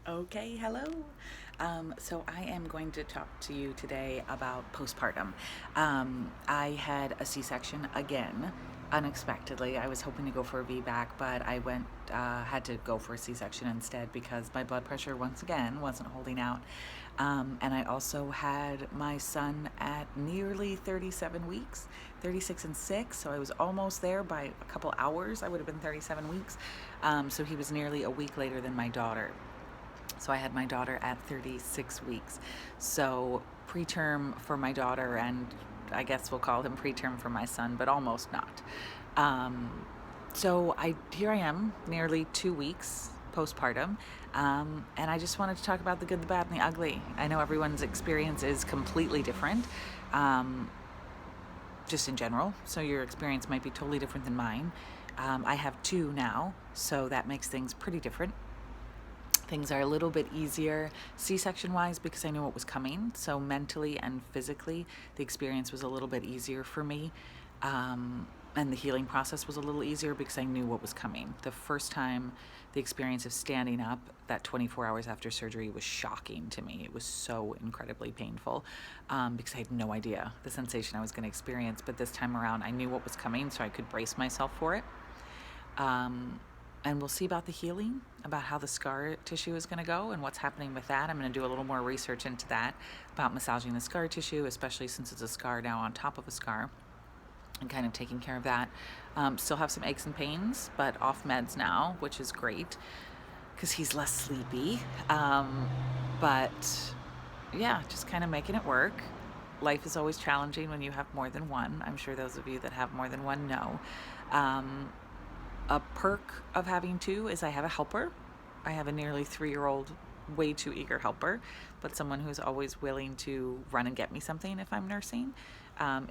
Okay, hello. So I am going to talk to you today about postpartum. I had a C-section again, unexpectedly. I was hoping to go for a VBAC, but I had to go for a C-section instead because my blood pressure once again wasn't holding out. And I also had my son at nearly 37 weeks, 36 and 6, so I was almost there by a couple hours. I would have been 37 weeks. So he was nearly a week later than my daughter. So I had my daughter at 36 weeks. So preterm for my daughter, and I guess we'll call him preterm for my son, but almost not. Here I am, nearly 2 weeks postpartum, and I just wanted to talk about the good, the bad, and the ugly. I know everyone's experience is completely different, just in general, so your experience might be totally different than mine. I have two now, so that makes things pretty different. Things are a little bit easier C-section wise because I knew what was coming. So mentally and physically, the experience was a little bit easier for me. And the healing process was a little easier because I knew what was coming. The first time, the experience of standing up that 24 hours after surgery was shocking to me. It was so incredibly painful because I had no idea the sensation I was going to experience. But this time around, I knew what was coming, so I could brace myself for it. And we'll see about the healing, about how the scar tissue is going to go and what's happening with that. I'm going to do a little more research into that, about massaging the scar tissue, especially since it's a scar now on top of a scar, and kind of taking care of that. Still have some aches and pains, but off meds now, which is great because he's less sleepy. But yeah, just kind of making it work. Life is always challenging when you have more than one. I'm sure those of you that have more than one know. A perk of having two is I have a helper. I have a nearly 3-year-old, way too eager helper, but someone who's always willing to run and get me something if I'm nursing,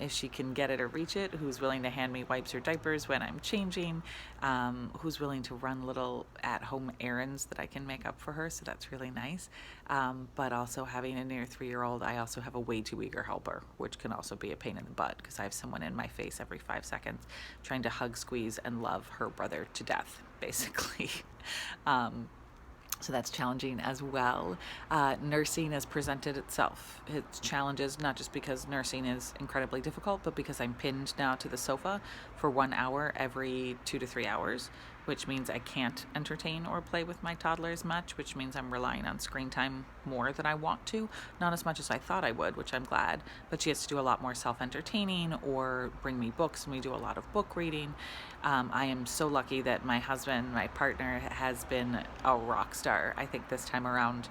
if she can get it or reach it, who's willing to hand me wipes or diapers when I'm changing, who's willing to run little at-home errands that I can make up for her, so that's really nice. But also having a near 3-year-old, I also have a way too eager helper, which can also be a pain in the butt because I have someone in my face every 5 seconds trying to hug, squeeze, and love her brother to death, basically. So that's challenging as well. Nursing has presented itself. Its challenges, not just because nursing is incredibly difficult, but because I'm pinned now to the sofa for 1 hour every 2 to 3 hours, which means I can't entertain or play with my toddler as much, which means I'm relying on screen time more than I want to. Not as much as I thought I would, which I'm glad, but she has to do a lot more self-entertaining or bring me books, and we do a lot of book reading. I am so lucky that my husband, my partner, has been a rock star. I think this time around,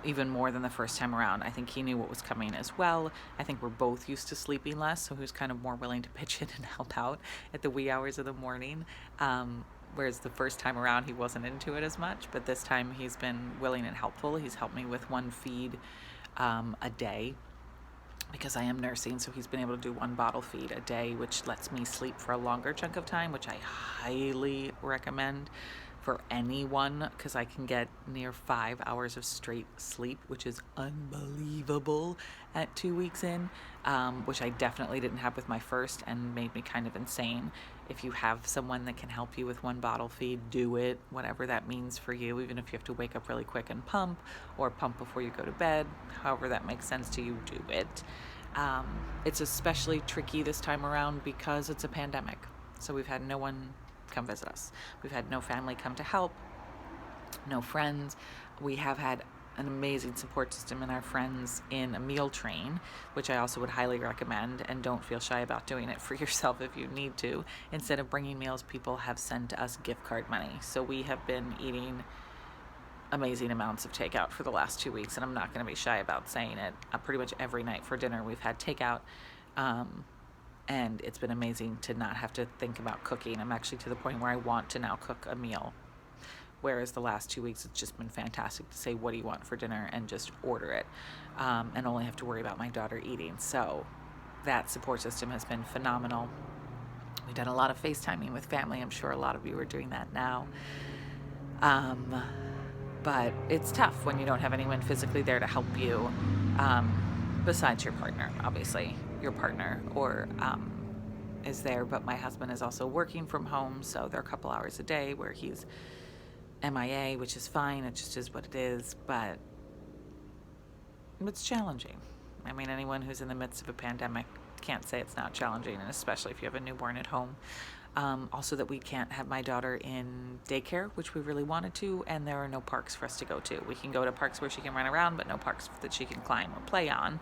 even more than the first time around. I think he knew what was coming as well. I think we're both used to sleeping less, so he was kind of more willing to pitch in and help out at the wee hours of the morning. Whereas the first time around, he wasn't into it as much, but this time he's been willing and helpful. He's helped me with one feed a day because I am nursing, so he's been able to do 1 bottle feed a day, which lets me sleep for a longer chunk of time, which I highly recommend for anyone because I can get near 5 hours of straight sleep, which is unbelievable at 2 weeks in, which I definitely didn't have with my first and made me kind of insane. If you have someone that can help you with 1 bottle feed, do it, whatever that means for you, even if you have to wake up really quick and pump, or pump before you go to bed, however that makes sense to you, do it. It's especially tricky this time around because it's a pandemic, so we've had no one come visit us. We've had no family come to help, no friends. We have had an amazing support system in our friends in a meal train, which I also would highly recommend, and don't feel shy about doing it for yourself if you need to. Instead of bringing meals, people have sent us gift card money. So we have been eating amazing amounts of takeout for the last 2 weeks, and I'm not going to be shy about saying it. Pretty much every night for dinner we've had takeout, and it's been amazing to not have to think about cooking. I'm actually to the point where I want to now cook a meal, whereas the last 2 weeks it's just been fantastic to say, what do you want for dinner, and just order it, and only have to worry about my daughter eating. So that support system has been phenomenal. We've done a lot of FaceTiming with family. I'm sure a lot of you are doing that now. But it's tough when you don't have anyone physically there to help you, besides your partner, obviously. Your partner or is there, but my husband is also working from home, so there are a couple hours a day where he's MIA, which is fine. It just is what it is, but it's challenging. I mean, anyone who's in the midst of a pandemic can't say it's not challenging, and especially if you have a newborn at home. Also, that we can't have my daughter in daycare, which we really wanted to, and there are no parks for us to go to. We can go to parks where she can run around, but no parks that she can climb or play on.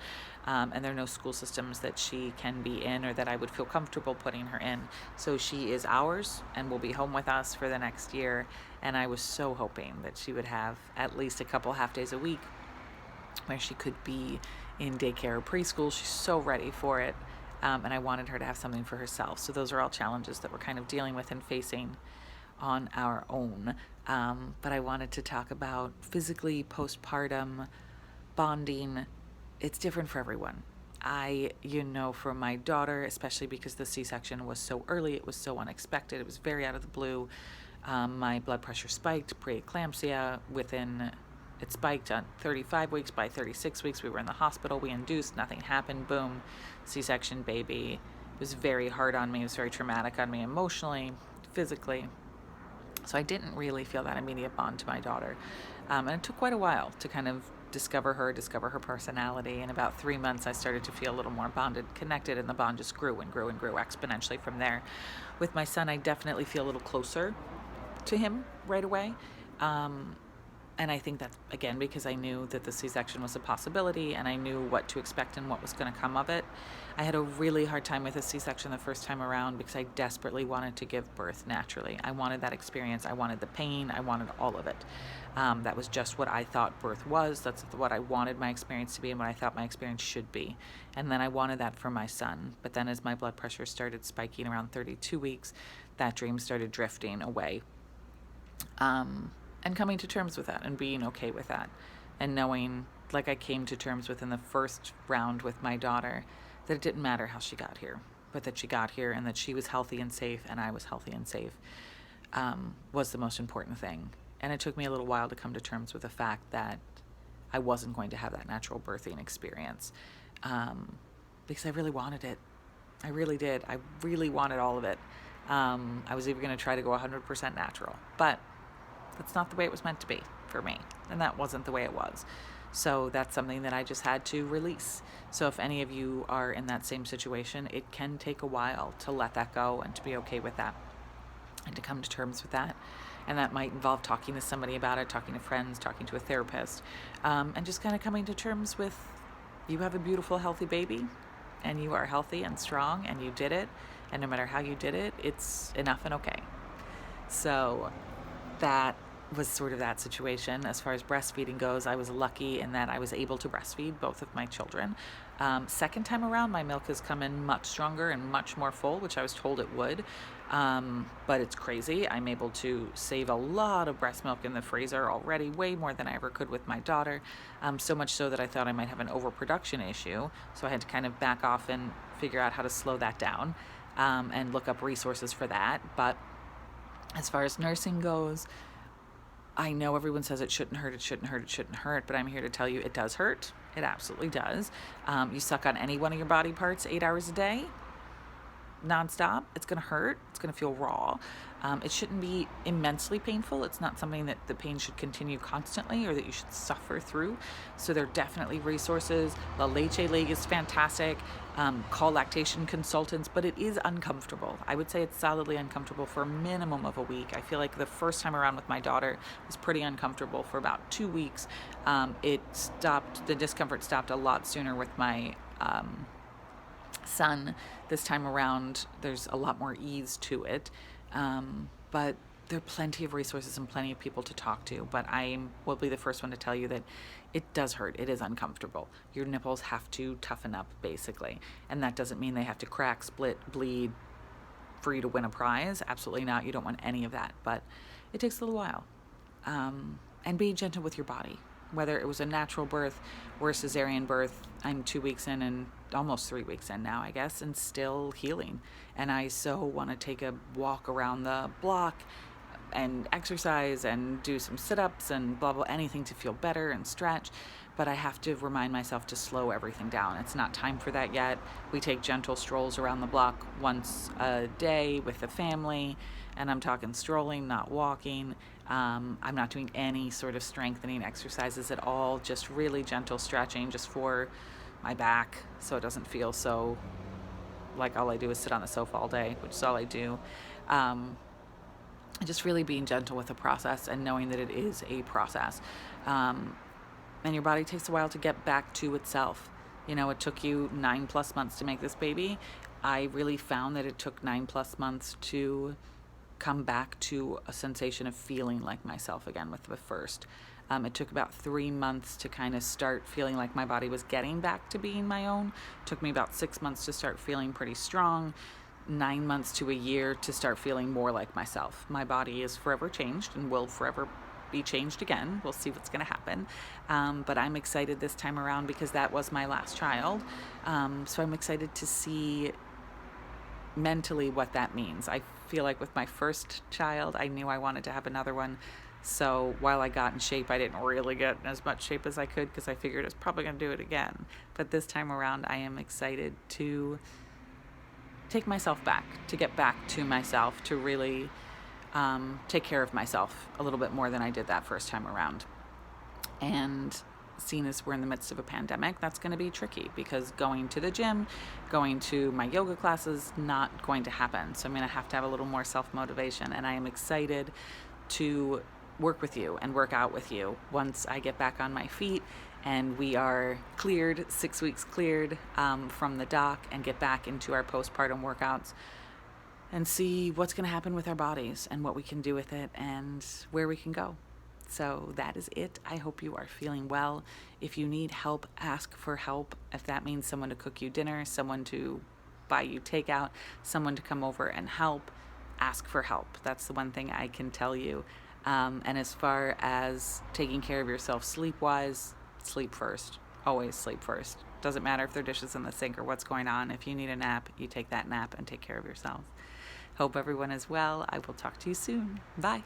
And there are no school systems that she can be in or that I would feel comfortable putting her in. So she is ours and will be home with us for the next year. And I was so hoping that she would have at least a couple half days a week where she could be in daycare or preschool. She's so ready for it. And I wanted her to have something for herself. So those are all challenges that we're kind of dealing with and facing on our own. But I wanted to talk about physically, postpartum, bonding. It's different for everyone. For my daughter, especially because the C-section was so early, it was so unexpected, it was very out of the blue. My blood pressure spiked, preeclampsia, it spiked on 35 weeks. By 36 weeks, we were in the hospital. We induced, nothing happened. Boom, C-section baby. It was very hard on me. It was very traumatic on me emotionally, physically. So I didn't really feel that immediate bond to my daughter. And it took quite a while to kind of discover her personality. In about 3 months, I started to feel a little more bonded, connected, and the bond just grew and grew and grew exponentially from there. With my son, I definitely feel a little closer to him right away. And I think that's, again, because I knew that the C-section was a possibility and I knew what to expect and what was going to come of it. I had a really hard time with a C-section the first time around because I desperately wanted to give birth naturally. I wanted that experience. I wanted the pain. I wanted all of it. That was just what I thought birth was. That's what I wanted my experience to be and what I thought my experience should be. And then I wanted that for my son. But then as my blood pressure started spiking around 32 weeks, that dream started drifting away. And coming to terms with that and being okay with that and knowing, like I came to terms with in the first round with my daughter, that it didn't matter how she got here, but that she got here and that she was healthy and safe and I was healthy and safe was the most important thing. And it took me a little while to come to terms with the fact that I wasn't going to have that natural birthing experience because I really wanted it. I really did. I really wanted all of it. I was even going to try to go 100% natural, but that's not the way it was meant to be for me. And that wasn't the way it was. So that's something that I just had to release. So if any of you are in that same situation, it can take a while to let that go and to be okay with that and to come to terms with that. And that might involve talking to somebody about it, talking to friends, talking to a therapist, and just kind of coming to terms with, you have a beautiful, healthy baby and you are healthy and strong and you did it. And no matter how you did it, it's enough and okay. So that was sort of that situation. As far as breastfeeding goes, I was lucky in that I was able to breastfeed both of my children. Second time around, my milk has come in much stronger and much more full, which I was told it would. But it's crazy. I'm able to save a lot of breast milk in the freezer already, way more than I ever could with my daughter. So much so that I thought I might have an overproduction issue. So I had to kind of back off and figure out how to slow that down and look up resources for that. But as far as nursing goes, I know everyone says it shouldn't hurt, but I'm here to tell you it does hurt. It absolutely does. You suck on any one of your body parts 8 hours a day, nonstop, it's going to hurt. It's going to feel raw. It shouldn't be immensely painful. It's not something that the pain should continue constantly or that you should suffer through. So there are definitely resources. La Leche League is fantastic. Call lactation consultants, but it is uncomfortable. I would say it's solidly uncomfortable for a minimum of a week. I feel like the first time around with my daughter was pretty uncomfortable for about 2 weeks. The discomfort stopped a lot sooner with my son. This time around, there's a lot more ease to it. But there are plenty of resources and plenty of people to talk to. But I will be the first one to tell you that it does hurt. It is uncomfortable. Your nipples have to toughen up, basically. And that doesn't mean they have to crack, split, bleed for you to win a prize. Absolutely not. You don't want any of that. But it takes a little while. And be gentle with your body. Whether it was a natural birth or a cesarean birth, I'm 2 weeks in and almost 3 weeks in now, I guess, and still healing. And I so want to take a walk around the block and exercise and do some sit-ups and blah, blah, anything to feel better and stretch. But I have to remind myself to slow everything down. It's not time for that yet. We take gentle strolls around the block once a day with the family. And I'm talking strolling, not walking. I'm not doing any sort of strengthening exercises at all, just really gentle stretching just for my back so it doesn't feel so like all I do is sit on the sofa all day, which is all I do. Just really being gentle with the process and knowing that it is a process. And your body takes a while to get back to itself. It took you 9+ months to make this baby. I really found that it took 9+ months to come back to a sensation of feeling like myself again with the first. It took about 3 months to kind of start feeling like my body was getting back to being my own. It took me about 6 months to start feeling pretty strong. 9 months to a year to start feeling more like myself. My body is forever changed and will forever be changed again. We'll see what's going to happen. But I'm excited this time around because that was my last child. So I'm excited to see mentally what that means. I feel like with my first child, I knew I wanted to have another one. So while I got in shape, I didn't really get in as much shape as I could because I figured I was probably going to do it again. But this time around, I am excited to take myself back, to get back to myself, to really take care of myself a little bit more than I did that first time around. And seeing as we're in the midst of a pandemic, that's going to be tricky because going to the gym, going to my yoga classes, not going to happen. So I'm going to have a little more self-motivation, and I am excited to work with you and work out with you once I get back on my feet and we are cleared, 6 weeks cleared from the doc, and get back into our postpartum workouts and see what's going to happen with our bodies and what we can do with it and where we can go. So that is it. I hope you are feeling well. If you need help, ask for help. If that means someone to cook you dinner, someone to buy you takeout, someone to come over and help, ask for help. That's the one thing I can tell you. And as far as taking care of yourself sleep-wise, sleep first. Always sleep first. Doesn't matter if there are dishes in the sink or what's going on. If you need a nap, you take that nap and take care of yourself. Hope everyone is well. I will talk to you soon. Bye.